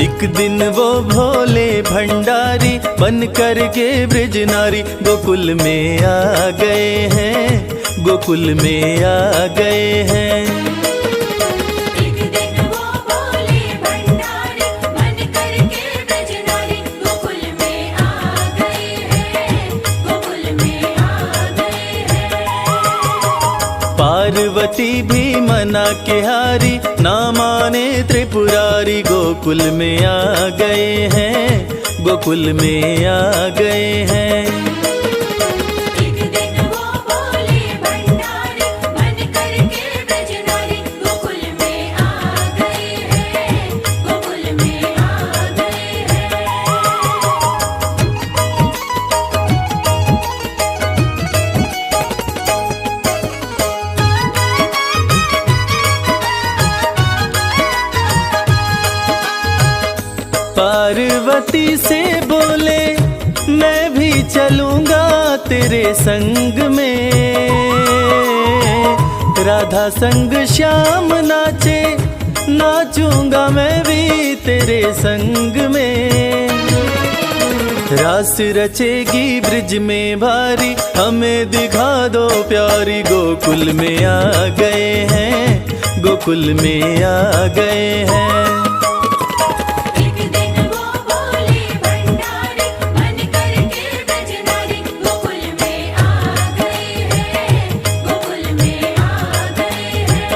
एक दिन वो भोले भंडारी बन कर के ब्रज नारी गोकुल में आ गए हैं, गोकुल में आ गए हैं। एक दिन वो भोले भंडारी बन कर के ब्रज नारी गोकुल में आ गए हैं, गोकुल में आ गए हैं। पार्वती भी मना के हारी ना माने त्रिपुरारी गोकुल में आ गए हैं, गोकुल में आ गए हैं। एक दिन वो भोले भंडारी बन कर के ब्रज नारी गोकुल में आ गए हैं, गोकुल में आ गए हैं। पार्वती से बोले मैं भी चलूंगा तेरे संग में, राधा संग श्याम नाचे नाचूंगा मैं भी तेरे संग में। रास रचेगी ब्रिज में भारी हमें दिखा दो प्यारी गोकुल में आ गए हैं, गोकुल में आ गए हैं। एक दिन वो भोले भंडारी बन कर के ब्रज नारी गोकुल में आ गए हैं, गोकुल में आ गए हैं।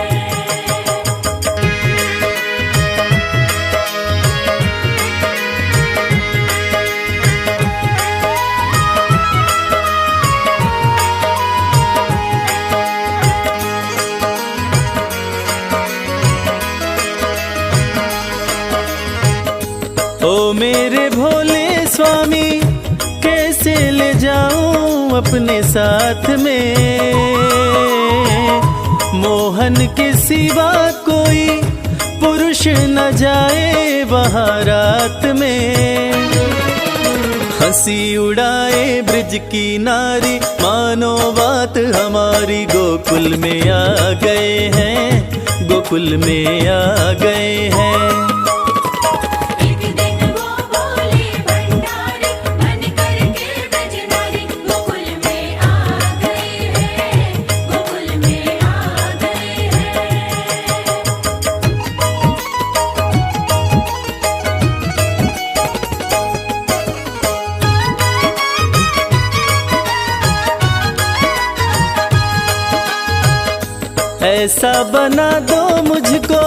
ओ मेरे भोले स्वामी कैसे ले जाऊं अपने साथ में, मोहन के सिवा कोई पुरुष न जाए वहाँ रात में। हंसी उड़ाए ब्रिज की नारी मानो बात हमारी गोकुल में आ गए हैं, गोकुल में आ गए हैं। एक दिन वो भोले भंडारी बन कर के ब्रज नारी गोकुल में आ गए हैं, गोकुल में आ गए हैं। ऐसा बना दो मुझको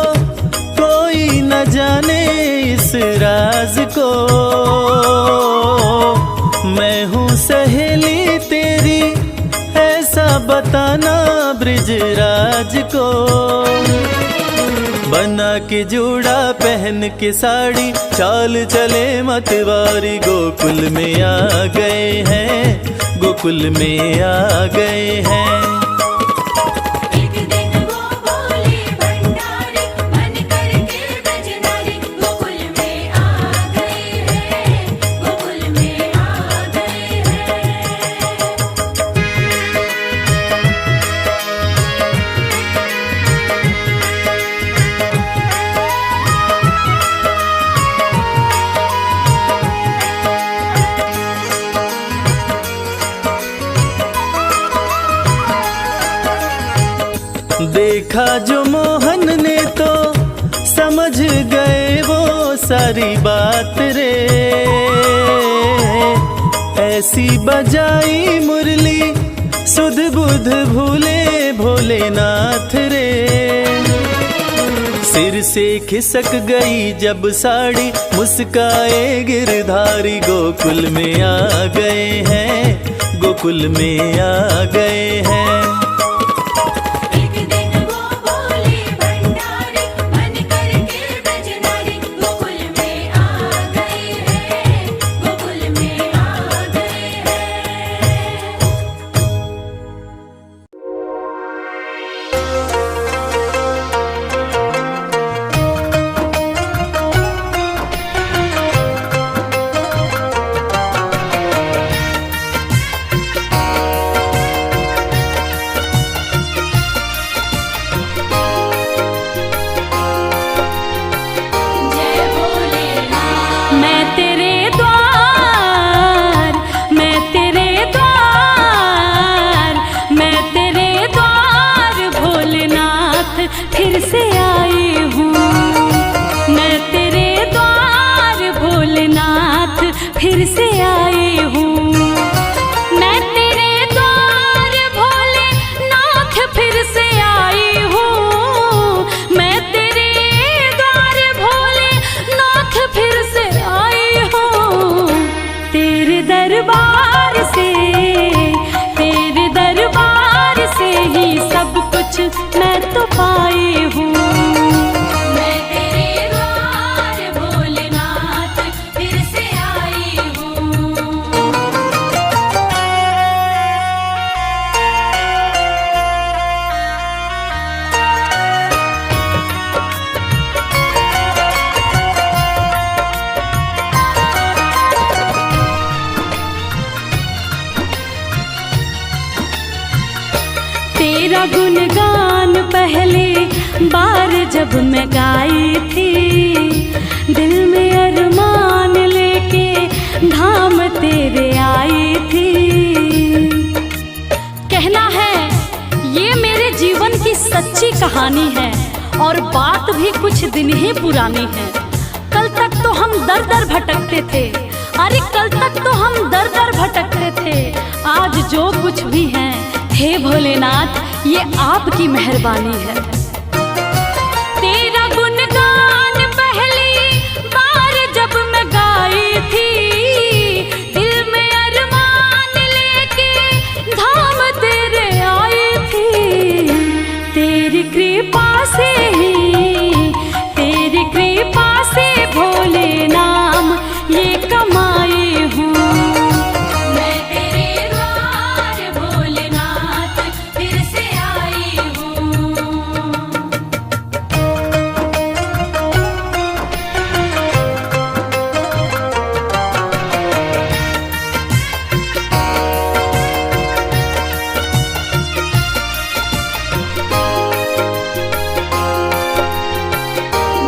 कोई न जाने इस राज को, मैं हूँ सहेली तेरी ऐसा बताना ब्रिजराज को। बना के जूड़ा पहन के साड़ी चाल चले मतवारी गोकुल में आ गए हैं, गोकुल में आ गए हैं। एक दिन वो भोले भंडारी बन कर के ब्रज नारी गोकुल में आ गए हैं, गोकुल में आ गए हैं। देखा जो मोहन ने तो समझ गए वो सारी बात रे, ऐसी बजाई मुरली सुध बुध भूले भोलेनाथ रे। सिर से खिसक गई जब साड़ी मुस्काए गिरधारी गोकुल में आ गए हैं, गोकुल में आ गए हैं। एक दिन वो भोले भंडारी बन कर के ब्रज नारी गोकुल में आ गए हैं, गोकुल में आ गए हैं। तेरा गुणगान पहले बार जब मैं गाई थी, दिल में अरमान लेके धाम तेरे आई थी। कहना है ये मेरे जीवन की सच्ची कहानी है और बात भी कुछ दिन ही पुरानी है। कल तक तो हम दर दर भटकते थे, अरे कल तक तो हम दर दर भटकते थे। आज जो कुछ भी है हे भोलेनाथ ये आपकी मेहरबानी है। तेरा गुणगान पहली बार जब मैं गाई थी, दिल में अरमान लेके धाम तेरे आई थी। तेरी कृपा से ही, तेरी कृपा से भोले नाम ये कमाई हूँ। मैं तेरे द्वार भोलेनाथ फिर से आई हूँ।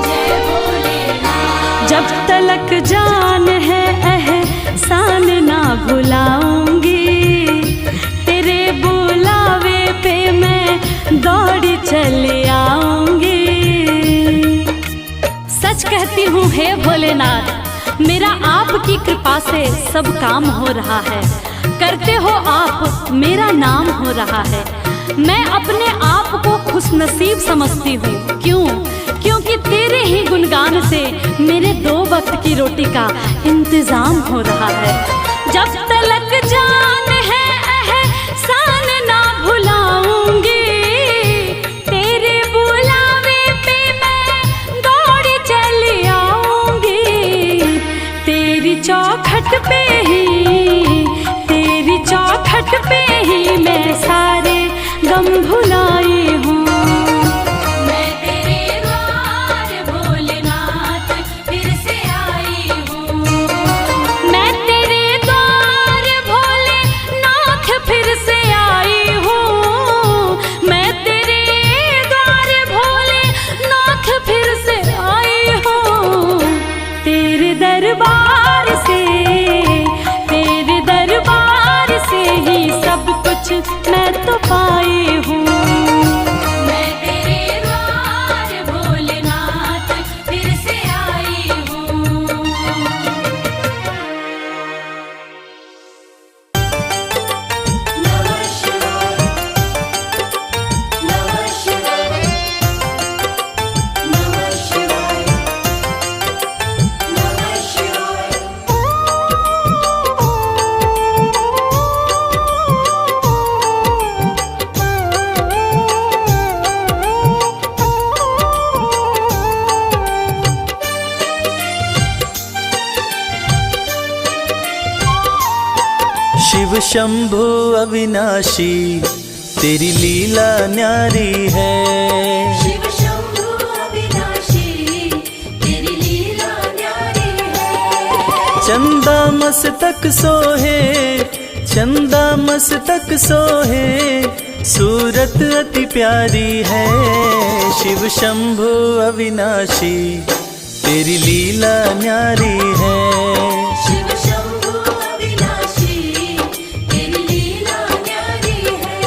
जय भोलेनाथ। जब तलक जान है एहसान ना भुलाऊंगी, तेरे बुलावे पे मैं दौड़ी चले आऊंगी। सच कहती हूँ हे भोलेनाथ, मेरा आपकी कृपा से सब काम हो रहा है। करते हो आप, मेरा नाम हो रहा है। मैं अपने आप को खुशनसीब समझती हूँ। क्यों? क्योंकि तेरे ही गुणगान से मेरे 2 वक्त की रोटी का इंतजाम हो रहा है। जब तलक जान है एहसान ना भुलाऊंगी, तेरे बुलावे पे मैं दौड़ी चली आऊंगी। तेरी चौखट पे ही, तेरी चौखट पे ही मैं सारे गम भुलाई हूँ। मैं तेरे द्वार भोलेनाथ फिर से आई हूँ। मैं तेरे द्वार भोलेनाथ फिर से आई हूँ। मैं तेरे द्वार भोलेनाथ फिर से आई हूँ। तेरे दरबार से, तेरे दरबार से ही सब कुछ मैं तो पाई हूँ। मैं तेरे द्वार भोलेनाथ फिर से आई हूँ। नमः शिवाय, नमः शिवाय, नमः शिवाय, नमः शिवाय। शिव शंभु अविनाशी तेरी लीला न्यारी है। शिव शंभु अविनाशी तेरी लीला न्यारी है। चंदा मस्तक सोहे, चंदा मस्तक सोहे, सूरत अति प्यारी है। शिव शंभु अविनाशी तेरी लीला न्यारी है। शिव शंभु अविनाशी तेरी लीला न्यारी है।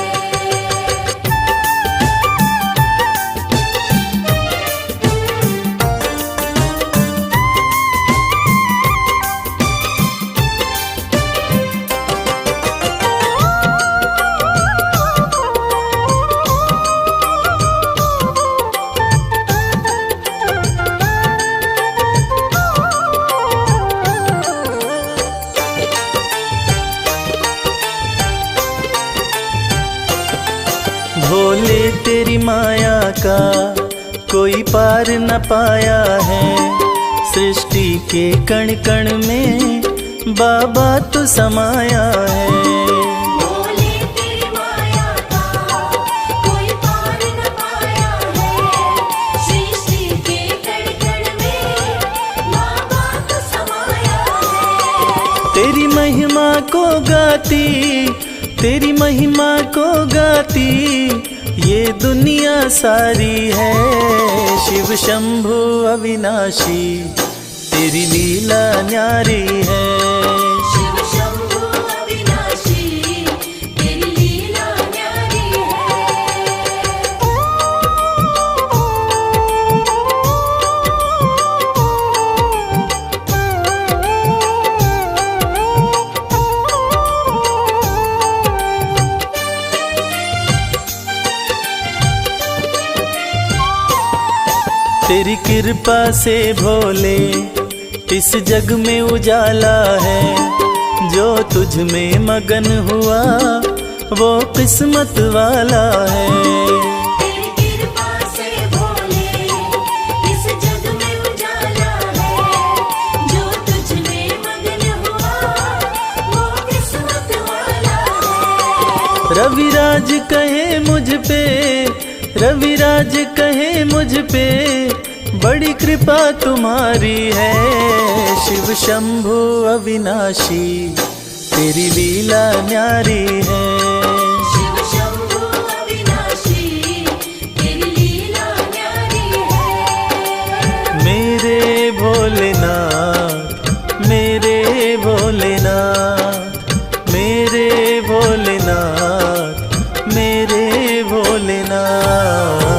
भोले तेरी माया का कोई पार न पाया है। सृष्टि के कण कण में बाबा तू समाया है। भोले तेरी माया का कोई पार न पाया है। सृष्टि के कण कण में बाबा तू समाया है। तेरी महिमा को गाती, तेरी महिमा को गाती ये दुनिया सारी है। शिव शंभु अविनाशी तेरी लीला न्यारी है। शिव शंभु अविनाशी तेरी लीला न्यारी तेरी कृपा से भोले इस जग में उजाला है। जो तुझ में मगन हुआ वो किस्मत वाला है। तेरी कृपा से भोले इस जग में उजाला है। जो तुझ में मगन हुआ वो किस्मत वाला है। रविराज कहे मुझ पे, रविराज कहे मुझ पे, बड़ी कृपा तुम्हारी है। शिव शंभु अविनाशी तेरी लीला न्यारी है। शिव शंभु अविनाशी तेरी लीला न्यारी है। मेरे भोलेनाथ, मेरे भोलेनाथ, मेरे भोलेनाथ, मेरे भोलेनाथ।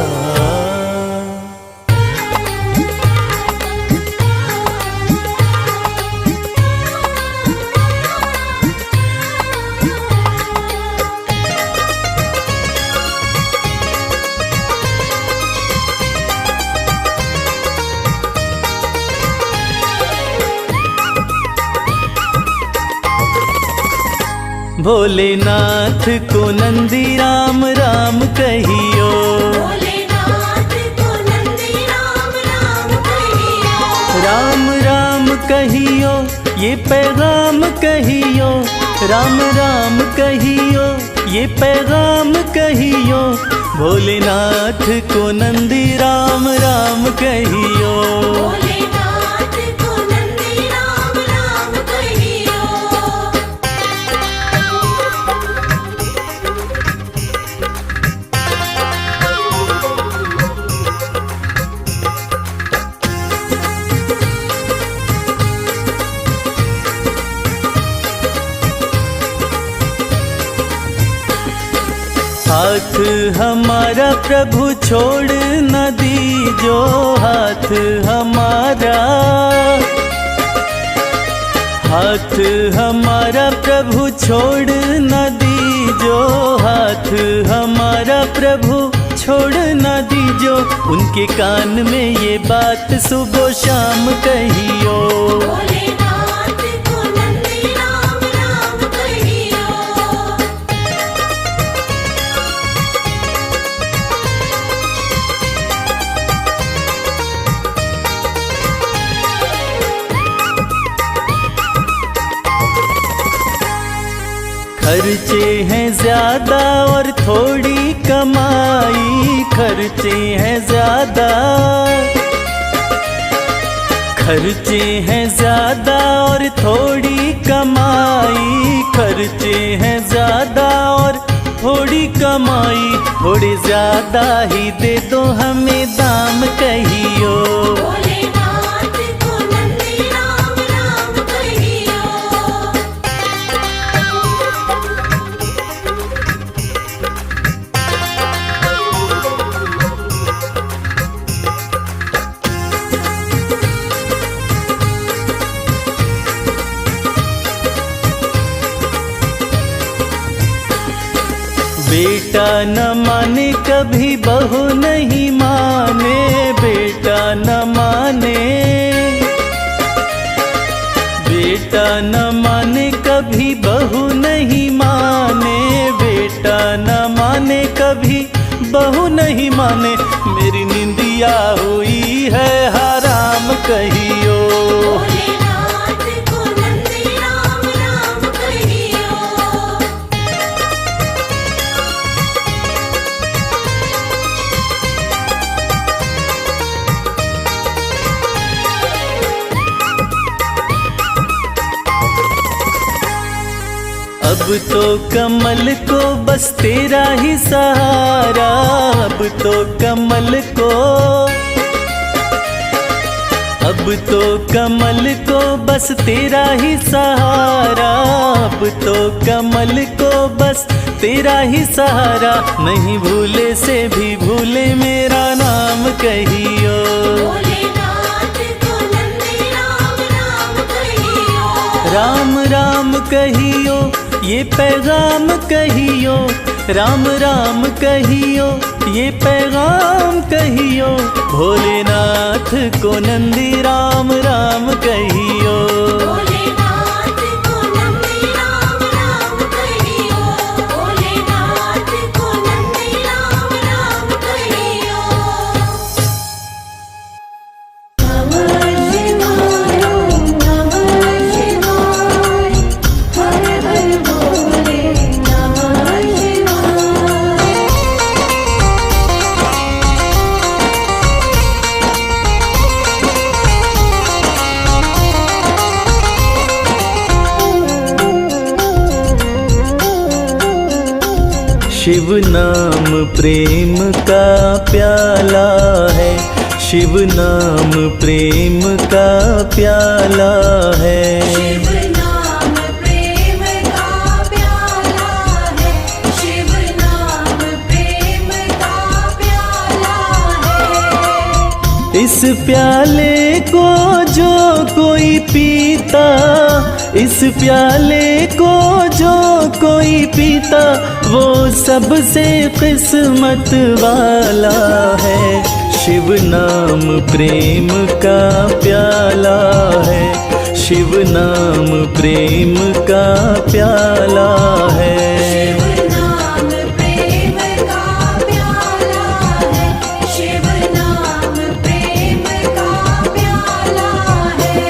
भोलेनाथ को नंदी राम राम कहियो। भोलेनाथ को नंदी राम राम कहियो। राम राम कहियो ये पैगाम कहियो। राम राम कहियो ये पैगाम कहियो। भोलेनाथ को नंदी राम राम कहियो। भोलेनाथ को नंदी राम राम कहियो। हाथ हमारा प्रभु छोड़ न दीजो। हाथ हमारा, हाथ हमारा प्रभु छोड़ न दीजो। हाथ हमारा प्रभु छोड़ न दीजो। उनके कान में ये बात सुबह शाम कहियो। भोलेनाथ को नंदी राम राम कहियो। खर्चे हैं ज्यादा और थोड़ी कमाई। खर्चे हैं ज्यादा, खर्चे हैं ज्यादा और थोड़ी कमाई। खर्चे हैं ज्यादा और थोड़ी कमाई। थोड़े ज्यादा ही दे दो हमें दाम कहियो। भोलेनाथ को नंदी राम राम कहियो। बेटा न माने कभी बहू नहीं माने। बेटा न माने, बेटा न माने कभी बहू नहीं माने। बेटा न माने कभी बहू नहीं माने। मेरी निंदिया हुई है हराम कहियो। भोलेनाथ को नंदी राम राम कहियो। अब अब तो कमल को बस तेरा ही सहारा, अब तो कमल को, अब तो कमल को बस तेरा ही सहारा, अब तो कमल को बस तेरा ही सहारा। नहीं भूले से भी भूले मेरा नाम कहियो, भोलेनाथ को नंदी राम राम कहियो, राम राम कहियो, ये पैगाम कहियो, राम राम कहियो, ये पैगाम कहियो। भोलेनाथ को नंदी राम राम कहियो, भोलेनाथ को नंदी राम राम कहियो, भोलेनाथ को नंदी राम राम कहियो। नमः शिवाय, नमः शिवाय, हर हर भोले, नमः शिवाय। शिव नाम प्रेम का प्याला है, शिव नाम प्रेम का प्याला है। शिव नाम प्रेम का प्याला है, शिव नाम प्रेम का प्याला है। इस प्याले को जो कोई पीता, इस प्याले को जो कोई पीता, वो सबसे किस्मत वाला है। शिव नाम प्रेम का प्याला है, शिव नाम प्रेम का प्याला है। शिव नाम प्रेम का प्याला है, शिव नाम प्रेम का प्याला है।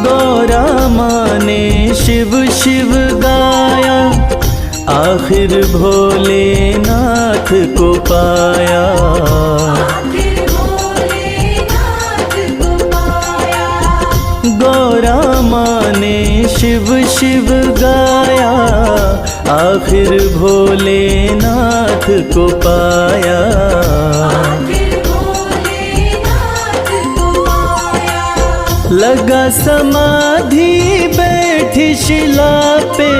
गौरा माँ ने शिव शिव गाया, आखिर भोलेनाथ को पाया। आखिर भोलेनाथ को पाया। गौरा माँ ने शिव शिव गाया, आखिर भोलेनाथ को पाया। आखिर भोलेनाथ को पाया। लगा समाधि बैठी शिला पे,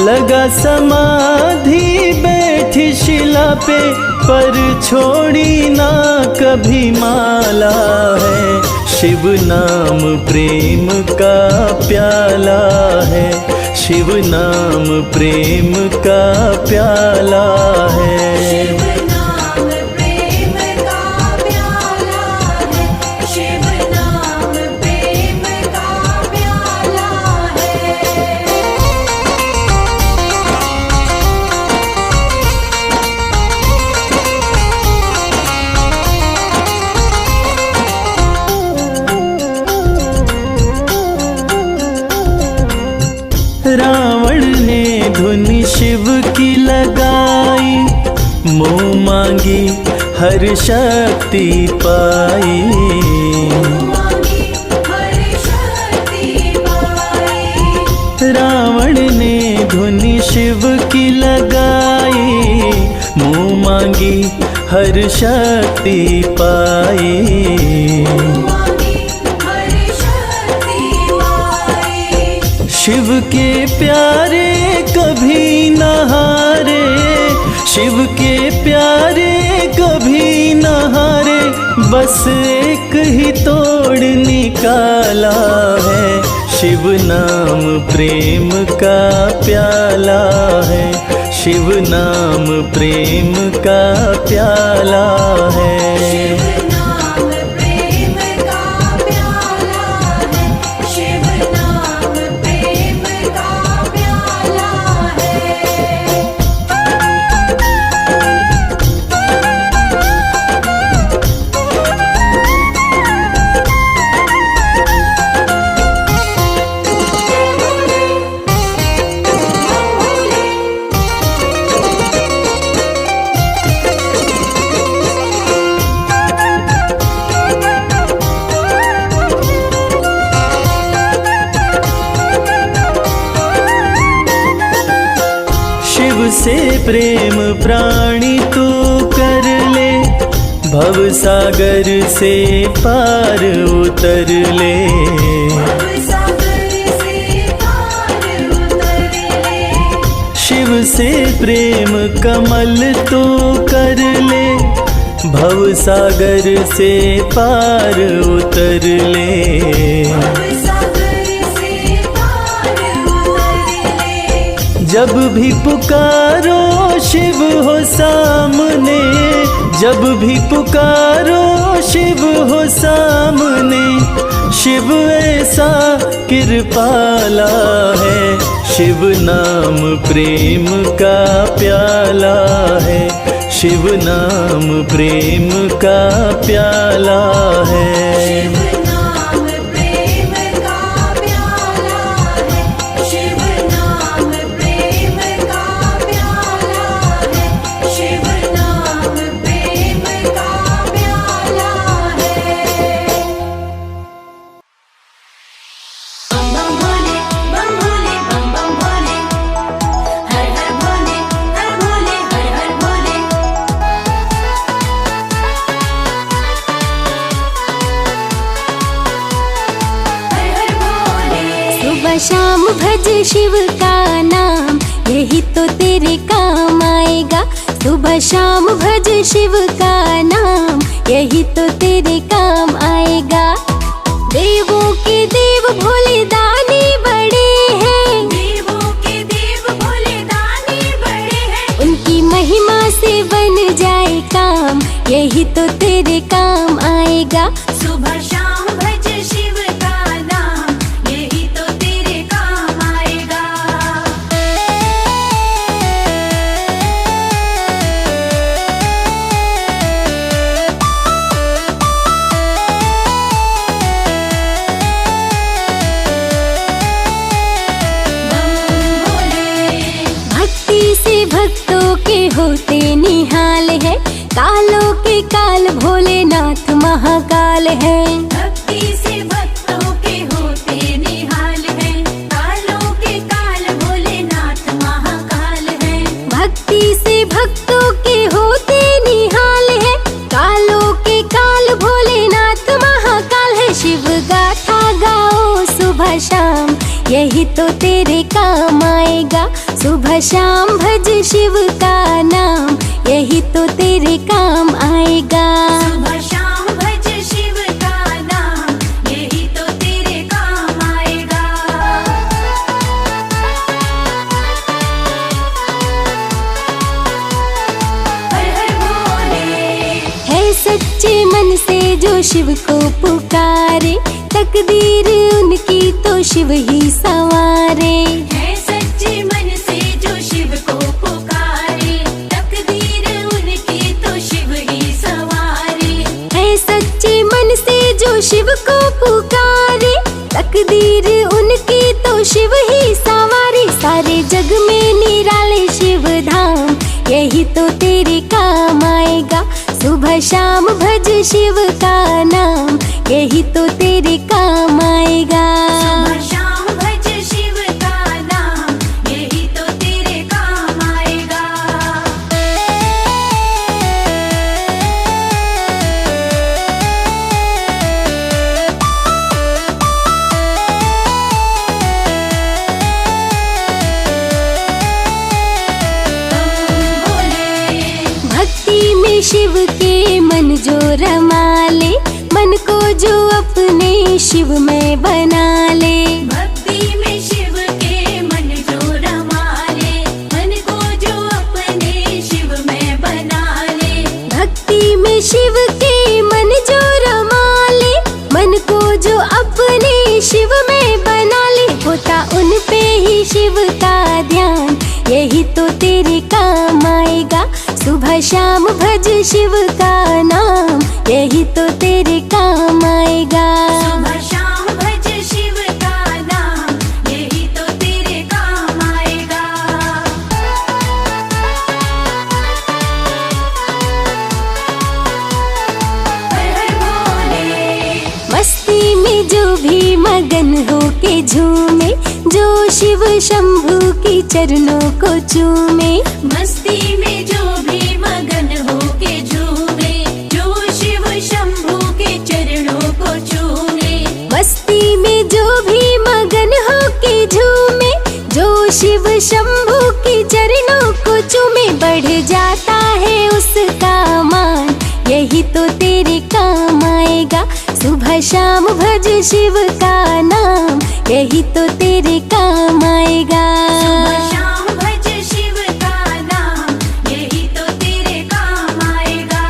लगा समाधि बैठी शिला पे, पर छोड़ी ना कभी माला है। शिव नाम प्रेम का प्याला है, शिव नाम प्रेम का प्याला है। शिव नाम प्रेम का प्याला है, शिव नाम प्रेम का प्याला है। रावण ने धुन शिव की लगाई, मुँह मांगी हर शक्ति पाई। मांगी हर शक्ति पाई। रावण ने धुन शिव की लगाई, मुँह मांगी हर शक्ति पाई। मांगी हर शक्ति पाई। शिव के प्यारे कभी न हारे, शिव के प्यारे कभी न हारे, बस एक ही तोड़ निकाला है। शिव नाम प्रेम का प्याला है, शिव नाम प्रेम का प्याला है। शिव नाम प्रेम का प्याला है, शिव नाम प्रेम का प्याला है। शिव से प्रेम प्राणी तू कर ले, भव सागर से पार उतर ले। शिव से प्रेम कमल तू कर ले, भव सागर से पार उतर ले। जब भी पुकारो शिव हो सामने, जब भी पुकारो शिव हो सामने, शिव ऐसा कृपाला है, शिव नाम प्रेम का प्याला है, शिव नाम प्रेम का प्याला है। शाम भज शिव का नाम, यही तो तेरे काम आएगा। सुबह शाम भज शिव का नाम, यही तो तेरे काम आएगा। देवों के देव भोले दानी बड़े हैं, देवों के देव भोले दानी बड़े हैं। उनकी महिमा से बन जाए काम, यही तो तेरे काम आएगा। सुबह शाम भज शिव का नाम, यही तो तेरे काम आएगा। भक्ति से भक्तों के होते निहाल है, कालों के काल भोलेनाथ महाकाल है। भक्ति से भक्तों के होते निहाल है, कालों के काल भोलेनाथ महाकाल है। भक्ति से भक्तों के होते निहाल है, कालों के काल भोलेनाथ महाकाल है। शिव गाथा गाओ सुबह शाम, यही तो तेरे काम आएगा। सुबह शाम भज शिव का नाम, यही तो तेरे काम आएगा। सुबह शाम भज शिव का नाम, यही तो तेरे काम आएगा। हर हर भोले। है सच्चे मन से जो शिव को पुकारे, तकदीर उनकी तो शिव ही संवारे। है सच्चे मन से जो शिव को पुकारे, तकदीर उनकी तो शिव ही संवारे। है सच्चे मन से जो शिव को पुकारे, तकदीर उनकी तो शिव ही संवारे। सारे जग में निराले शिव धाम, यही तो तेरे काम आएगा। सुबह शाम भज शिव का नाम, यही तो तेरे काम आएगा। सुबह शाम भज शिव का नाम, यही तो तेरे काम आएगा। भक्ति में शिव के मन जो रमा ले, मन को जो अपने शिव में बना ले। भक्ति में शिव के मन जो रमा ले, मन को जो अपने शिव में बना ले। भक्ति में शिव के मन जो रमा ले, मन को जो अपने शिव में बना ले। होता उन पे ही शिव का ध्यान, यही तो तेरे काम आएगा। सुबह शाम भज शिव का नाम, यही तो तेरे काम आएगा। सुबह शाम भज शिव का नाम, यही तो तेरे काम आएगा। हर हर भोले। मस्ती में जो भी मगन हो के झूमे, जो शिव शंभू की चरणों को चूमे। मस्ती में जो भी मगन हो के झूमे, जो शिव शंभू के चरणों को चूमे। मस्ती में जो भी मगन हो के झूमे, जो शिव शंभू की चरणों को चूमे। बढ़ जाता है उसका मान, यही तो तेरे काम आएगा। सुबह शाम भज शिव का नाम, यही तो तेरे काम आएगा। सुबह शाम भज शिव का नाम, यही तो तेरे काम आएगा।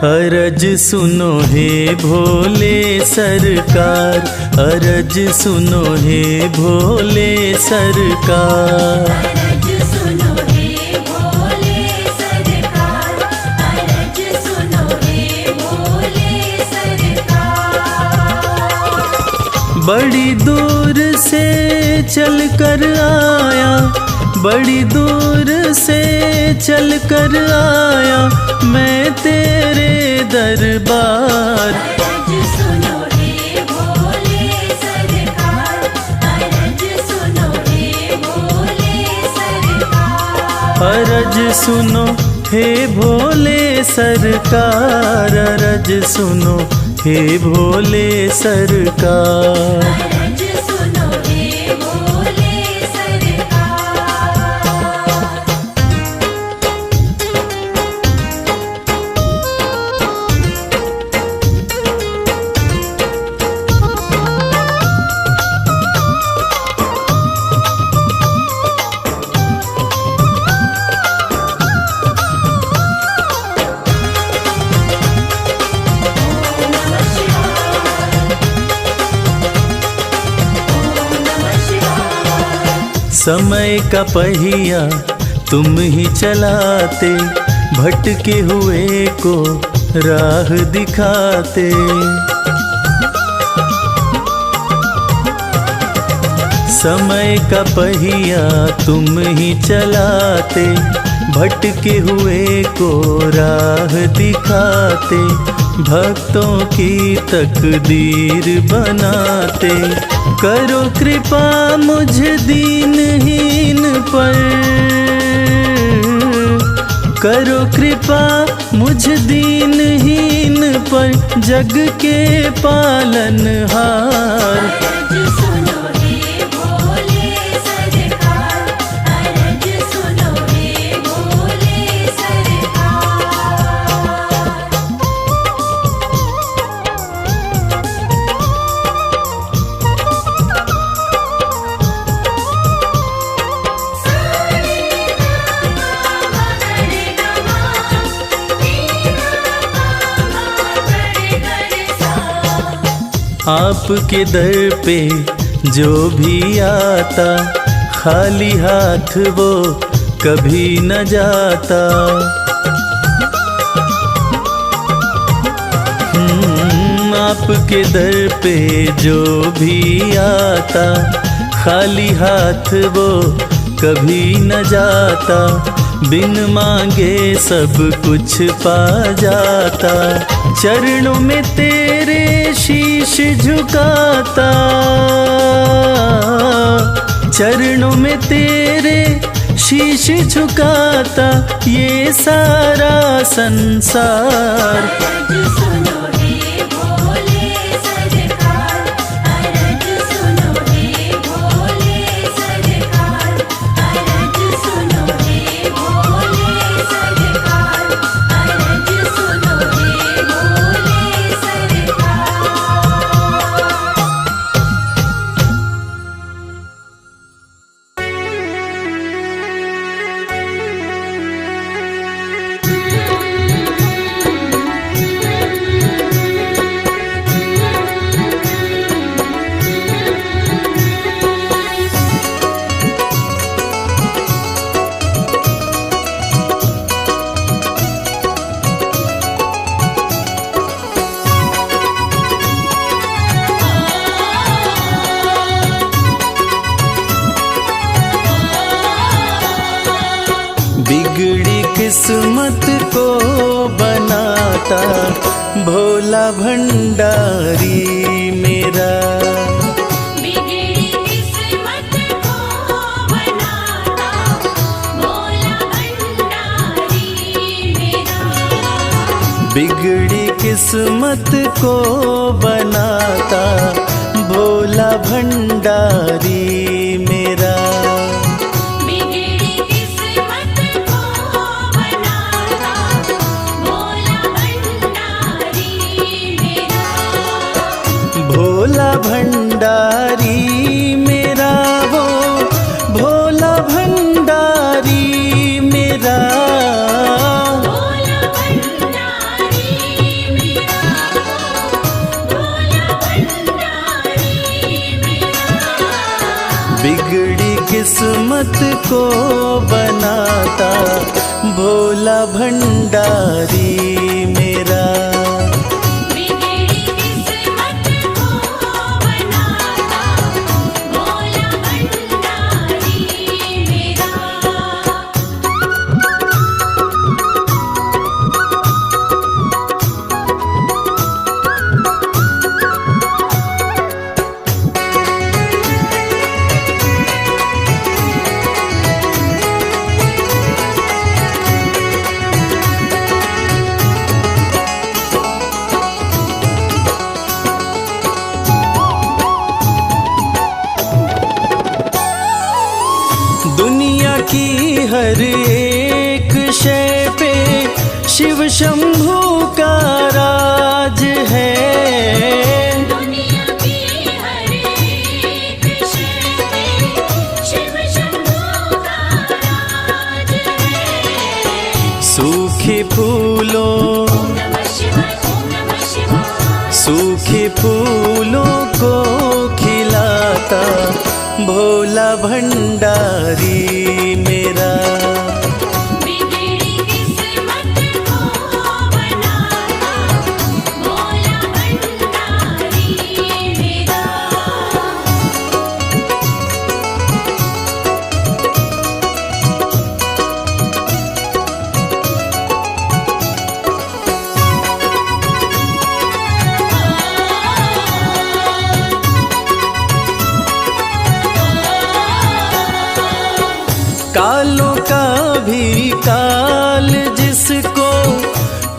अरज सुनो हे भोले सरकार, अरज सुनो हे भोले सरकार। अरज सुनो हे भोले सरकार, अरज सुनो हे भोले सरकार। बड़ी दूर से चल कर आया, बड़ी दूर से चल कर आया मैं तेरे दरबार। अरज सुनो हे भोले सरकार, अरज सुनो हे भोले सरकार। अरज सुनो हे भोले सरकार, अरज सुनो हे भोले सरकार। अरज सुनो हे भोले सरकार। समय का पहिया तुम ही चलाते, भटके हुए को राह दिखाते। समय का पहिया तुम ही चलाते, भटके हुए को राह दिखाते। भक्तों की तकदीर बनाते, करो कृपा मुझ दीनहीन पर, करो कृपा मुझ दीनहीन पर, जग के पालनहार। अरज सुनो हे भोले सरकार, अरज सुनो हे भोले सरकार। आपके दर पे जो भी आता, खाली हाथ वो कभी न जाता। आपके दर पे जो भी आता, खाली हाथ वो कभी न जाता। बिन मांगे सब कुछ पा जाता, चरणों में तेरे शीश झुकाता, चरणों में तेरे शीश झुकाता ये सारा संसार। अरज सुनो हे भोले सरकार, अरज सुनो हे भोले सरकार। अरज सुनो हे भोले सरकार, अरज सुनो हे भोले सरकार। किस्मत को बनाता भोला भंडारी मेरा। बिगड़ी किस्मत को बनाता भोला भंडारी मेरा। बिगड़ी किस्मत को बनाता भोला भंडारी मेरा। बिगड़ी किस्मत को बनाता भोला भंडारी मेरा। भोला भंडारी मेरा वो भोला भंडारी मेरा। भोला भंडारी मेरा। भोला भंडारी मेरा। बिगड़ी किस्मत को बनाता भोला भंडारी मेरा। बिगड़ी किस्मत को बनाता भोला भंडारी मेरा। दुनिया की हर एक शय पे शिव शंभू का राज है। दुनिया की हर एक शय पे शिव शंभू का राज है। सूखे फूलों ओम नमः शिवाय। ओम नमः शिवाय। सूखे फूलों को खिलाता भोला भंडारी मेरा। बिगड़ी किस्मत को बनाता भोला भंडारी मेरा। कालों का भी काल जिसको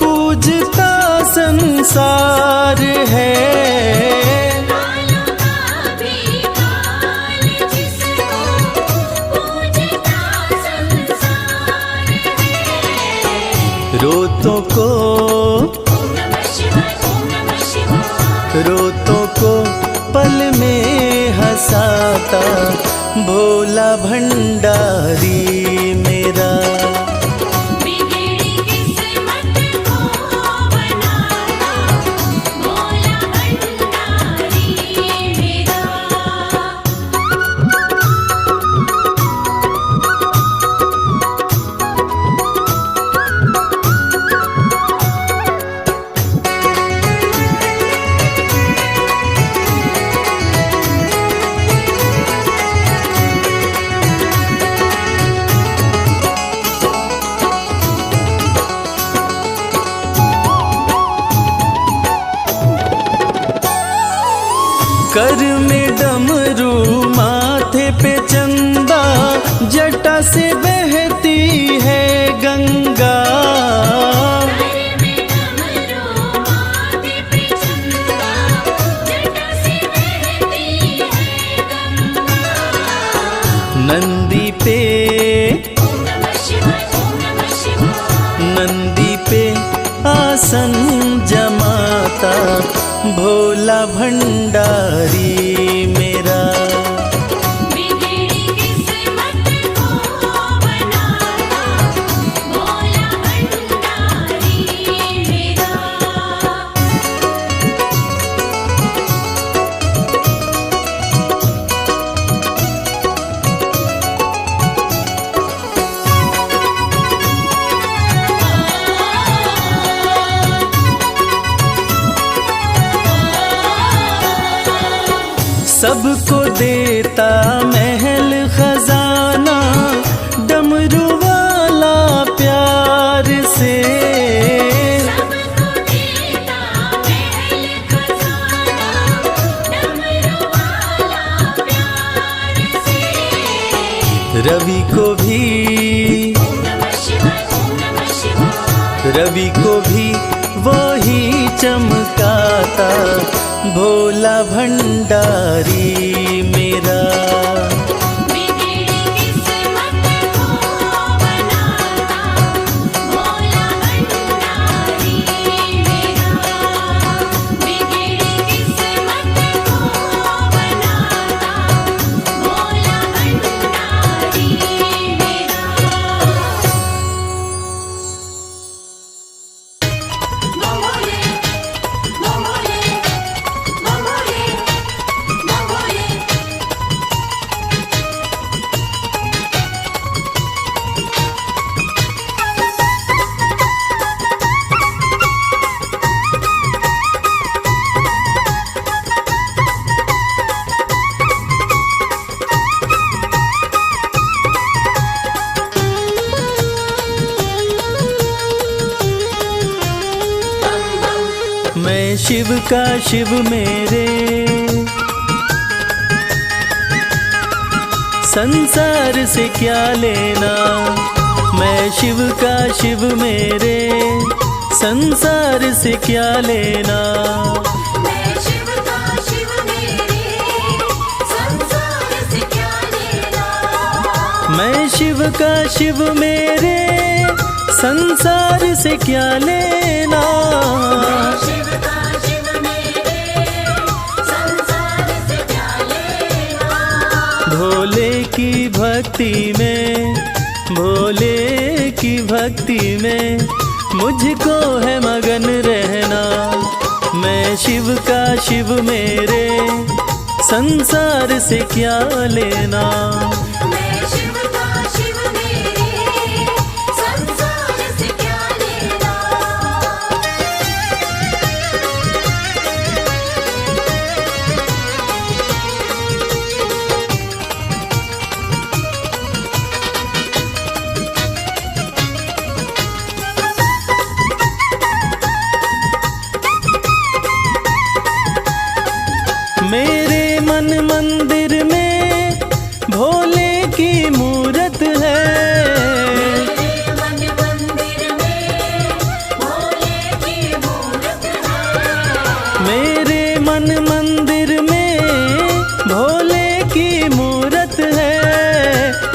पूजता संसार है। कालों का भी काल जिसको पूजता संसार है। रोतों को ओम नमः शिवाय। ओम नमः शिवाय। रोतों को पल में हंसाता भोला भंडारी मेरा। बिगड़ी किस्मत को बनाता भोला भंडारी मेरा। कर में डमरू माथे पे चंदा जटा से बहती है गंगा। घर में डमरू माथे पे चंदा जटा से बहती है गंगा। नंदी पे ओम नमः शिवाय। ओम नमः शिवाय। नंदी पे आसन जमाता भोला भंडारी मेरा। बिगड़ी किस्मत को बनाता भोला भंडारी मेरा। सबको देता महल खजाना डमरू वाला प्यार रवि को भी ओम नमः शिवाय ओम नमः शिवाय रवि को भी वो ही चमकाता भोला भंडारी मेरा। बिगड़ी किस्मत को बनाता भोला भंडारी मेरा। बिगड़ी किस्मत को बनाता भोला भंडारी मेरा। बंगोले बंगोले बंगोले बंगोले मैं शिव का शिव मेरे संसार से क्या लेना। मैं शिव का शिव मेरे संसार से क्या लेना। मैं शिव का शिव मेरे संसार से क्या लेना। मैं शिव का शिव मेरे संसार से क्या लेना। शिव का शिव मेरे संसार से क्या लेना। भोले की भक्ति में भोले की भक्ति में मुझको है मगन रहना। मैं शिव का शिव मेरे संसार से क्या लेना। मैं शिव का शिव मेरे संसार से क्या लेना। मेरे मन मंदिर में भोले की मूरत है। मेरे मन मंदिर में भोले की मूरत है। मेरे मन मंदिर में भोले की मूरत है।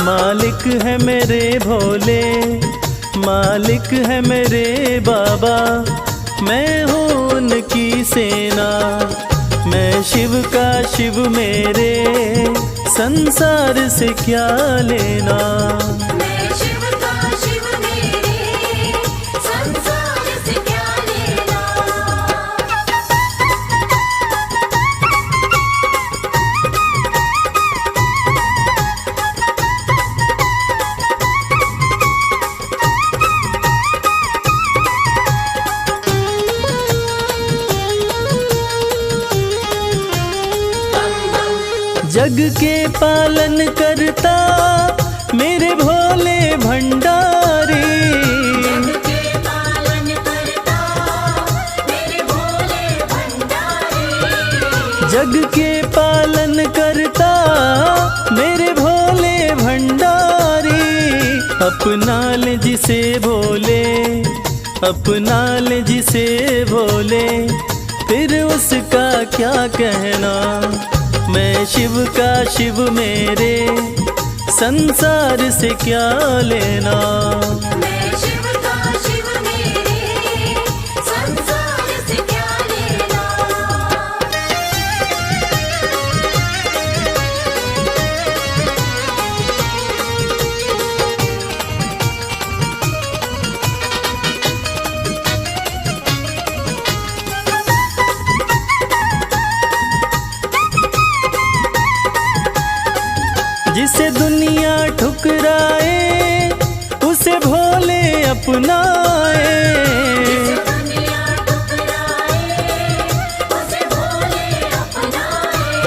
मालिक है मेरे भोले मालिक है मेरे बाबा। मैं हूँ उनकी सेना। मैं शिव का शिव मेरे संसार से क्या लेना। मैं शिव का शिव मेरे संसार से क्या लेना। जग के पालन करता मेरे भोले भंडारी। के पालन करता मेरे भोले भंडारी। जग के पालन करता मेरे भोले भंडारी। अपना ले जिसे भोले अपना ले जिसे भोले फिर उसका क्या कहना। मैं शिव का शिव मेरे संसार से क्या लेना। मैं शिव का शिव मेरे संसार से क्या लेना। जिसे दुनिया ठुकराए उसे भोले अपनाए। दुनिया ठुकराए उसे भोले अपनाए।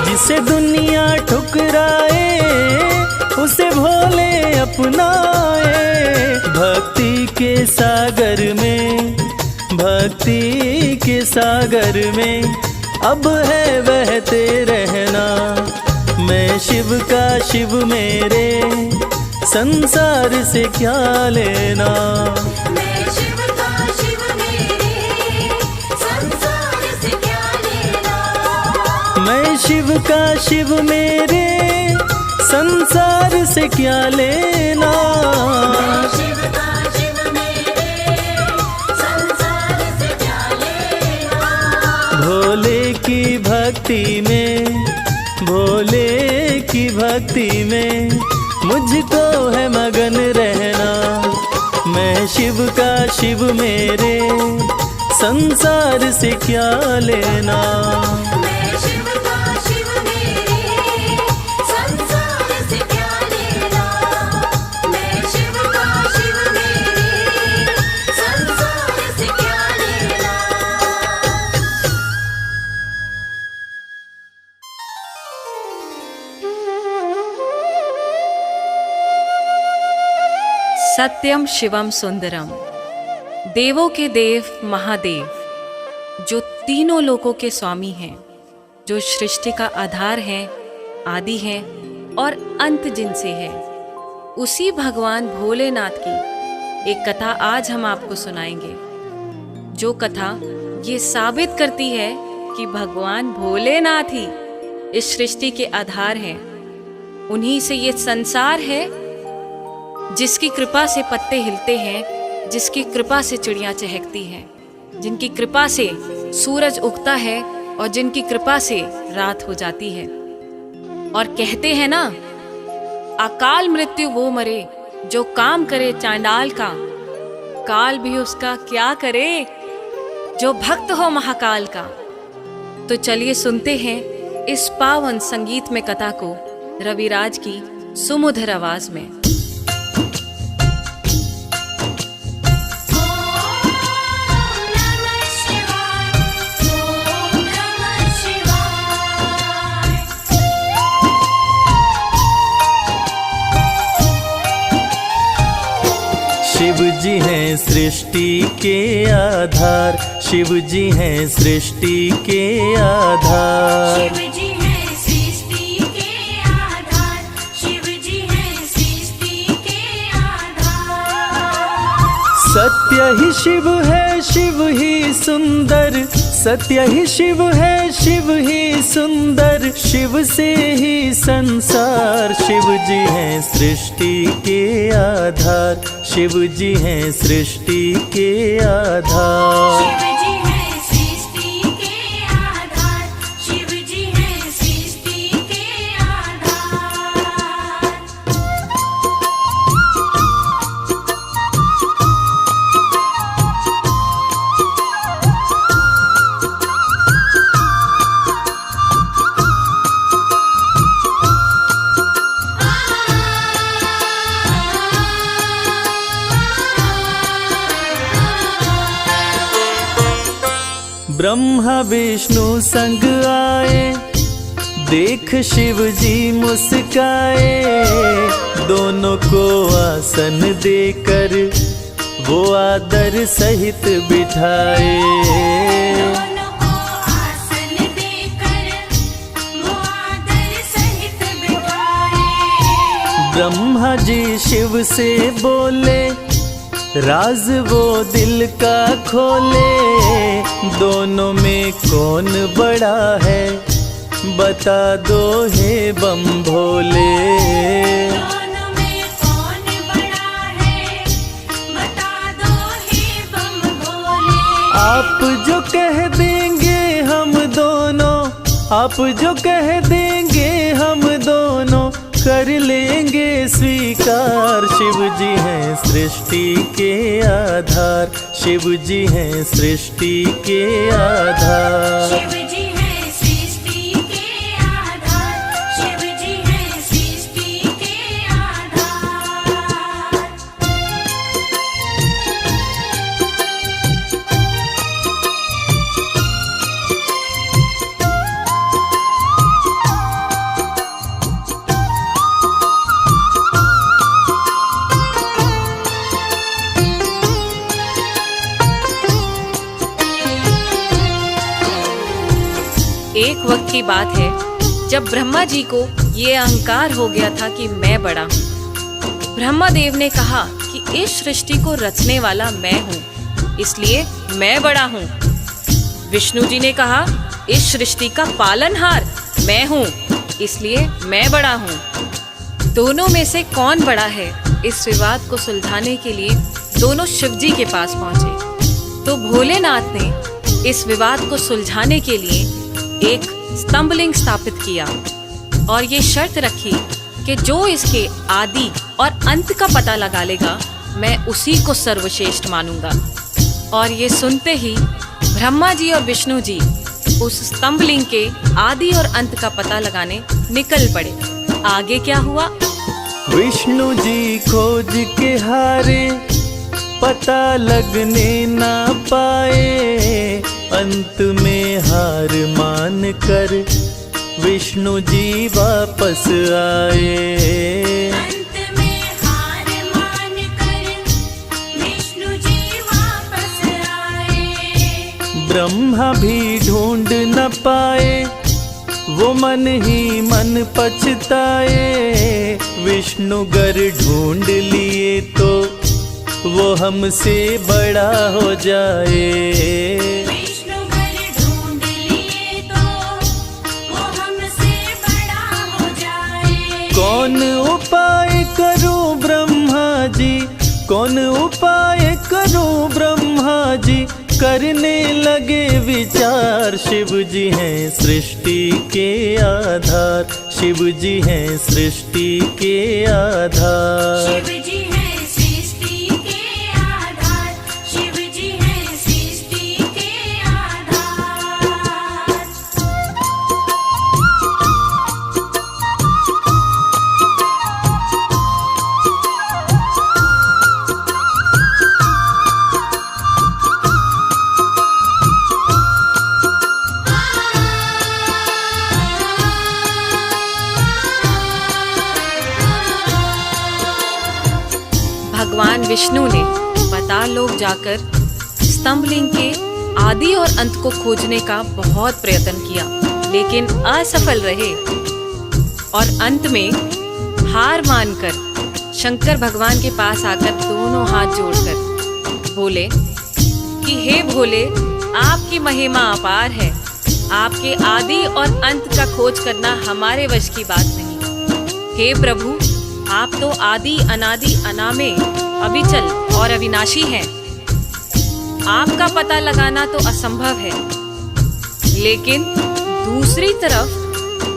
जिसे दुनिया ठुकराए उसे भोले अपनाए। भक्ति के सागर में भक्ति के सागर में अब है बहते रहना। मैं शिव का शिव मेरे संसार से क्या लेना। मैं शिव का शिव मेरे संसार से क्या लेना। मैं शिव का शिव मेरे संसार से क्या लेना। मैं शिव का शिव मेरे संसार से क्या लेना। भोले की भक्ति में, भोले की भक्ति में मुझको है मगन रहना। मैं शिव का शिव मेरे संसार से क्या लेना। मैं शिव का शिव मेरे संसार से क्या लेना। मैं शिव का शिव मेरे संसार से क्या लेना। सत्यम शिवम सुंदरम, देवों के देव महादेव, जो तीनों लोकों के स्वामी हैं, जो सृष्टि का आधार हैं, आदि हैं और अंत जिनसे है, उसी भगवान भोलेनाथ की एक कथा आज हम आपको सुनाएंगे। जो कथा ये साबित करती है कि भगवान भोलेनाथ ही इस सृष्टि के आधार हैं। उन्हीं से ये संसार है, जिसकी कृपा से पत्ते हिलते हैं, जिसकी कृपा से चिड़ियाँ चहकती हैं, जिनकी कृपा से सूरज उगता है और जिनकी कृपा से रात हो जाती है। और कहते हैं ना, अकाल मृत्यु वो मरे जो काम करे चांडाल का, काल भी उसका क्या करे जो भक्त हो महाकाल का। तो चलिए सुनते हैं इस पावन संगीत में कथा को रविराज की सुमधुर आवाज में। शिव जी हैं सृष्टि के आधार, शिव जी हैं सृष्टि के आधार। शिव जी हैं सृष्टि के आधार। शिव जी हैं सृष्टि के आधार। सत्य ही शिव है, शिव ही सुंदर, सत्य ही शिव है, शिव ही सुंदर, शिव से ही संसार। शिव जी हैं सृष्टि के आधार, शिव जी हैं सृष्टि के आधार। शिव जी हैं सृष्टि के आधार। शिव जी हैं सृष्टि के आधार। ब्रह्मा विष्णु संग आए, देख शिव जी मुस्काए, दोनों को आसन देकर वो आदर सहित बिठाए। दोनों को आसन देकर वो आदर सहित बिठाए। ब्रह्मा जी शिव से बोले, राज वो दिल का खोले, दोनों में कौन बड़ा है बता दो हे बम भोले। दोनों में कौन बड़ा है बता दो हे बम भोले। आप जो कह देंगे हम दोनों, आप जो कह देंगे हम दोनों कर लेंगे स्वीकार। शिव जी हैं सृष्टि के आधार, शिव जी हैं सृष्टि के आधार। शिव जी हैं सृष्टि के आधार। शिव जी हैं सृष्टि के आधार। एक वक्त की बात है जब ब्रह्मा जी को ये अहंकार हो गया था कि मैं बड़ा हूँ। ब्रह्मदेव ने कहा कि इस सृष्टि को रचने वाला मैं हूँ, इसलिए मैं बड़ा हूँ। विष्णु जी ने कहा इस सृष्टि का पालनहार मैं हूँ, इसलिए मैं बड़ा हूँ। दोनों में से कौन बड़ा है, इस विवाद को सुलझाने के लिए दोनों शिव जी के पास पहुंचे। तो भोलेनाथ ने इस विवाद को सुलझाने के लिए एक स्तंभलिंग स्थापित किया और ये शर्त रखी कि जो इसके आदि और अंत का पता लगा लेगा, मैं उसी को सर्वश्रेष्ठ मानूंगा। और ये सुनते ही ब्रह्मा जी और विष्णु जी उस स्तंभलिंग के आदि और अंत का पता लगाने निकल पड़े। आगे क्या हुआ? विष्णु जी खोज के हारे, पता लगने ना पाए। अंत में हार मान कर विष्णु जी वापस आए। अंत में हार मान कर विष्णु जी वापस आए। ब्रह्मा भी ढूंढ न पाए, वो मन ही मन पछताए। विष्णु गर ढूंढ लिए तो वो हमसे बड़ा हो जाए। विष्णु गर ढूंढ लिए तो वो हमसे बड़ा हो जाए। कौन उपाय करूं ब्रह्मा जी, कौन उपाय करूं ब्रह्मा जी, करने लगे विचार। शिव जी हैं सृष्टि के आधार, शिव जी हैं सृष्टि के आधार। शिव जी हैं सृष्टि के आधार, शिव जी हैं सृष्टि के आधार। भगवान विष्णु ने पाताल लोक जाकर स्तंभलिंग के आदि और अंत को खोजने का बहुत प्रयत्न किया, लेकिन असफल रहे। और अंत में हार मानकर शंकर भगवान के पास आकर दोनों हाथ जोड़कर बोले कि हे भोले, आपकी महिमा अपार है। आपके आदि और अंत का खोज करना हमारे वश की बात नहीं। हे प्रभु, आप तो आदि अनादि अनामे, अविचल और अविनाशी हैं। आपका पता लगाना तो असंभव है। लेकिन दूसरी तरफ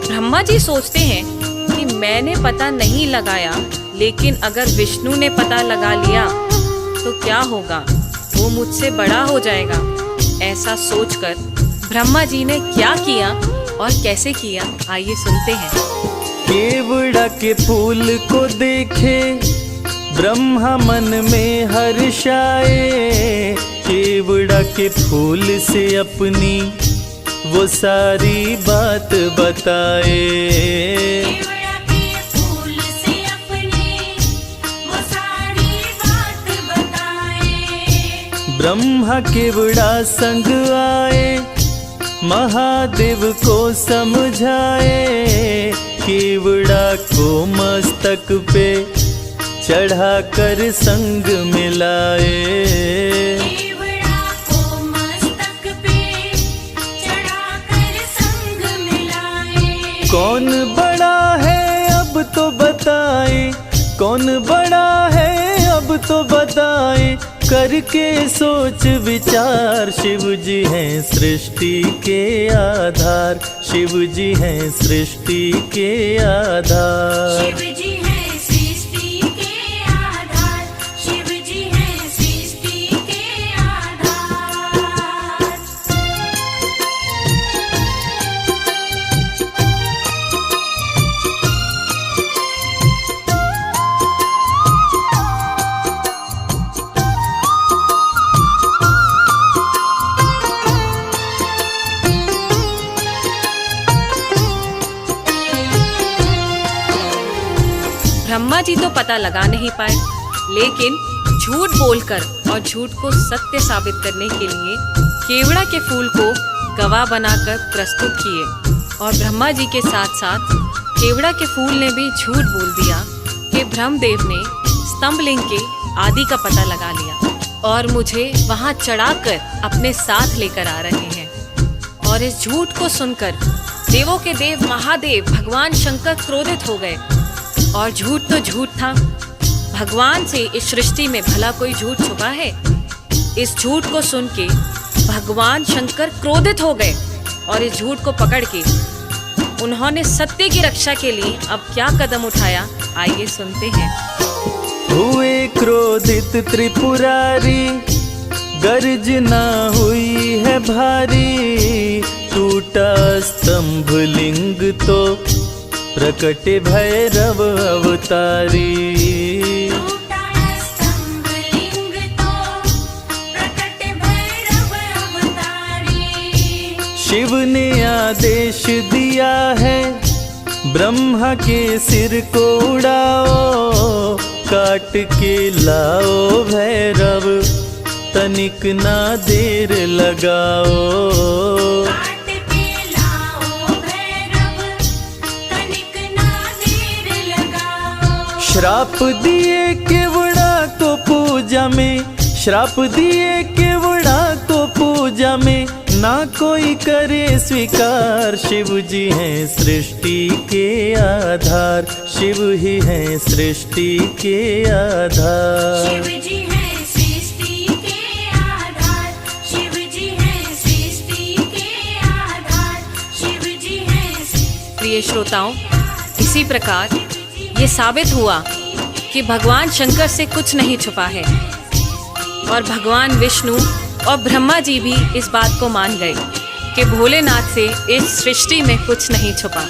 ब्रह्मा जी सोचते हैं कि मैंने पता नहीं लगाया, लेकिन अगर विष्णु ने पता लगा लिया तो क्या होगा, वो मुझसे बड़ा हो जाएगा। ऐसा सोचकर ब्रह्मा जी ने क्या किया और कैसे किया, आइए सुनते हैं। केवड़ा के फूल को देखे ब्रह्मा मन में हर्षाए। केवड़ा के फूल से अपनी वो सारी बात बताए। केवड़ा के फूल से अपनी वो सारी बात बताए। ब्रह्मा केवड़ा संग आए, महादेव को समझाए। केवड़ा को मस्तक पे चढ़ाकर संग मिलाए। केवड़ा को मस्तक पे चढ़ाकर संग मिलाए। कौन बड़ा है अब तो बताए, कौन बड़ा है अब तो बताए। करके सोच विचार, शिव जी हैं सृष्टि के आधार, शिव जी हैं सृष्टि के आधार। शिव जी हैं सृष्टि के आधार, शिव जी हैं सृष्टि के आधार। ब्रह्मा जी तो पता लगा नहीं पाए, लेकिन झूठ बोलकर और झूठ को सत्य साबित करने के लिए केवड़ा के फूल को गवाह बनाकर प्रस्तुत किए और ब्रह्मा जी के साथ साथ केवड़ा के फूल ने भी झूठ बोल दिया कि ब्रह्मदेव ने स्तंभलिंग के आदि का पता लगा लिया और मुझे वहां चढ़ाकर अपने साथ लेकर आ रहे हैं। और इस झूठ को सुनकर देवों के देव महादेव भगवान शंकर क्रोधित हो गए। और झूठ तो झूठ था, भगवान से इस सृष्टि में भला कोई झूठ छुपा है? इस झूठ को सुन के भगवान शंकर क्रोधित हो गए और इस झूठ को पकड़ के उन्होंने सत्य की रक्षा के लिए अब क्या कदम उठाया, आइए सुनते हैं। हुए क्रोधित त्रिपुरारी, गर्जना हुई है भारी, टूटा स्तंभ लिंग तो प्रकट भैरव अवतारी। टूटा स्तंभ लिंग तो प्रकट भैरव अवतारी। शिव ने आदेश दिया है, ब्रह्मा के सिर को उड़ाओ, काट के लाओ भैरव, तनिक ना देर लगाओ। काट के लाओ भैरव, तनिक ना देर लगाओ। श्राप दिए केवड़ा को पूजा में, श्राप दिए केवड़ा को पूजा में, ना कोई करे स्वीकार। शिव जी हैं सृष्टि के आधार, शिव ही हैं सृष्टि के आधार। शिव जी हैं सृष्टि के आधार, शिव जी हैं सृष्टि के आधार, शिव जी हैं। प्रिय श्रोताओं, इसी प्रकार ये साबित हुआ कि भगवान शंकर से कुछ नहीं छुपा है और भगवान विष्णु और ब्रह्मा जी भी इस बात को मान गए कि भोलेनाथ से इस सृष्टि में कुछ नहीं छुपा।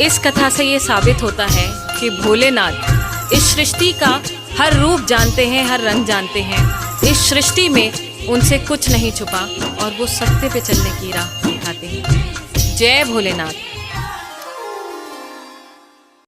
इस कथा से ये साबित होता है कि भोलेनाथ इस सृष्टि का हर रूप जानते हैं, हर रंग जानते हैं। इस सृष्टि में उनसे कुछ नहीं छुपा और वो सत्य पे चलने की राह दिखाते हैं। जय भोलेनाथ।